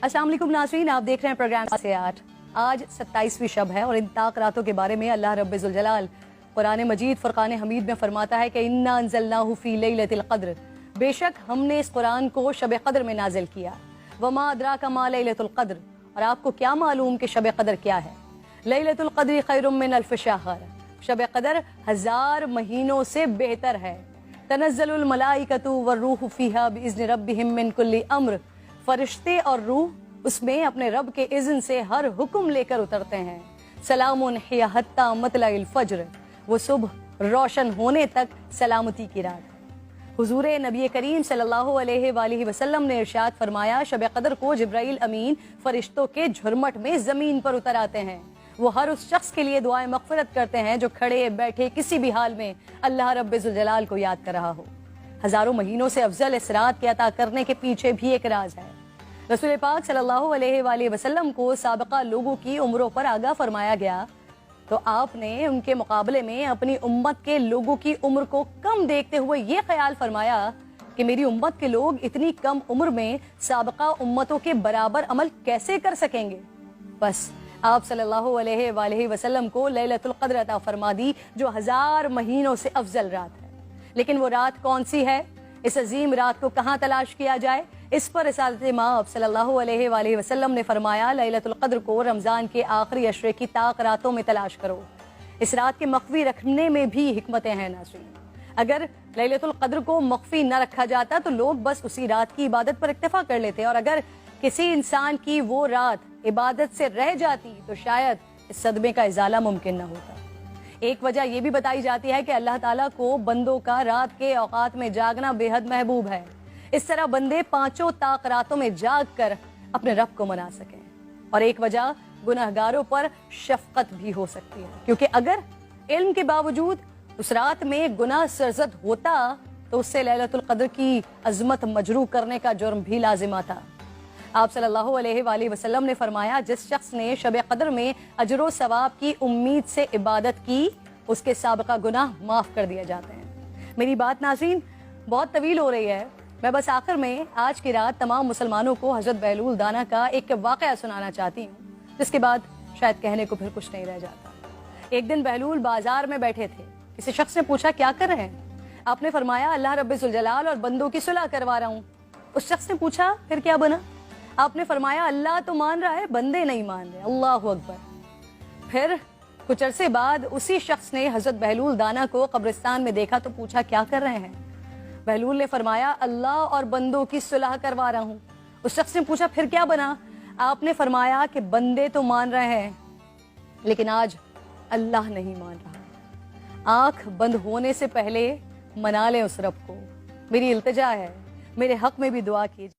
अस्सलाम वालेकुम नाज़रीन, आप देख रहे हैं प्रोग्राम से 8। आज 27वीं शब है और इन ताक रातों के बारे में अल्लाह रब्बुल जलाल कुरान मजीद फुरकान हमीद में फरमाता है कि इन्ना अंज़लनाहु फ़ी लैलतिल क़द्र, बेशक हमने इस कुरान को शब क़द्र में नाजिल किया। वमा अदराका मा लैलतुल क़द्र, और आपको क्या मालूम कि शब क़द्र क्या है। लैलतुल क़द्र खैरुम मिन अल्फ़ शहर, शब क़द्र 1000 महीनों से बेहतर है। तनज़्ज़लुल मलाइकतु वर्रूहु फ़ीहा बिइज़्नि रब्बिहिम मिन कुल्लि अम्र, फरिश्ते और रूह उसमें अपने रब के इज़्न से हर हुक्म लेकर उतरते हैं। सलामुन हिया हत्ता मतलइल फज्र, वो सुबह रोशन होने तक सलामती की रात है। हुजूर नबी करीम सल्लल्लाहु अलैहि वसल्लम ने इरशाद फरमाया, शब क़द्र को जिब्राइल अमीन फरिश्तों के झुरमट में ज़मीन पर उतर आते हैं। वो हर उस शख्स के लिए दुआएं मग़फ़िरत करते हैं जो खड़े बैठे किसी भी हाल में अल्लाह रब्बुल जलाल को याद कर रहा हो। हज़ारों महीनों से अफजल इस रात के अता करने के पीछे भी एक राज है। रसूल पाक सल्लल्लाहु अलैहि वसल्लम को साबिक़ा लोगों की उम्रों पर आगाह फरमाया गया, तो आपने उनके मुकाबले में अपनी उम्मत के लोगों की उम्र को कम देखते हुए ये ख्याल फरमाया कि मेरी उम्मत के लोग इतनी कम उम्र में साबिक़ा उम्मतों के बराबर अमल कैसे कर सकेंगे। बस आप सल्लल्लाहु अलैहि वसल्लम को लैलतुल क़द्र अता फरमा दी, जो 1000 महीनों से अफजल रात है। लेकिन वो रात कौन सी है, इस अजीम रात को कहाँ तलाश किया जाए, इस पर रिसालत माब सल्लल्लाहु अलैहि वसल्लम ने फरमाया, लैलतुल क़द्र को रमज़ान के आखिरी अशरे की ताक रातों में तलाश करो। इस रात के मख्फी रखने में भी हिकमतें हैं नाज़रीन। अगर लैलतुल क़द्र को मख्फी न रखा जाता तो लोग बस उसी रात की इबादत पर इक्तफा कर लेते, और अगर किसी इंसान की वो रात इबादत से रह जाती तो शायद इस सदमे का इजाला मुमकिन न होता। एक वजह यह भी बताई जाती है कि अल्लाह ताला को बंदों का रात के औकात में जागना बेहद महबूब है। इस तरह बंदे 5 ताक रातों में जाग कर अपने रब को मना सकें। और एक वजह गुनहगारों पर शफकत भी हो सकती है, क्योंकि अगर इल्म के बावजूद उस रात में गुनाह सरजद होता तो उससे लैलतुल क़द्र की अजमत मजरू करने का जुर्म भी लाजिम आता। आप सल्लल्लाहु अलैहि वसल्लम ने फरमाया, जिस शख्स ने शब क़द्र में अजर व सवाब की उम्मीद से इबादत की, उसके साबिक़ा गुनाह माफ़ कर दिए जाते हैं। मेरी बात नाज़रीन बहुत तवील हो रही है, मैं बस आखिर में आज की रात तमाम मुसलमानों को हज़रत बहलूल दाना का एक वाक़या सुनाना चाहती हूँ, जिसके बाद शायद कहने को फिर कुछ नहीं रह जाता। एक दिन बहलूल बाजार में बैठे थे। किसी शख्स ने पूछा, क्या कर रहे हैं? आपने फरमाया, अल्लाह रब्बुल जलाल और बंदों की सुलह करवा रहा हूँ। उस शख्स ने पूछा, फिर क्या बना? आपने फरमाया, अल्लाह तो मान रहा है, बंदे नहीं मान रहे। अल्लाहु अकबर। फिर कुछ अरसे बाद उसी शख्स ने हज़रत बहलूल दाना को कब्रिस्तान में देखा तो पूछा, क्या कर रहे हैं? बहलूल ने फरमाया, अल्लाह और बंदों की सुलह करवा रहा हूँ। उस शख्स ने पूछा, फिर क्या बना? आपने फरमाया कि बंदे तो मान रहे हैं, लेकिन आज अल्लाह नहीं मान रहा। आंख बंद होने से पहले मना लें उस रब को। मेरी इल्तिजा है, मेरे हक में भी दुआ कीजिए।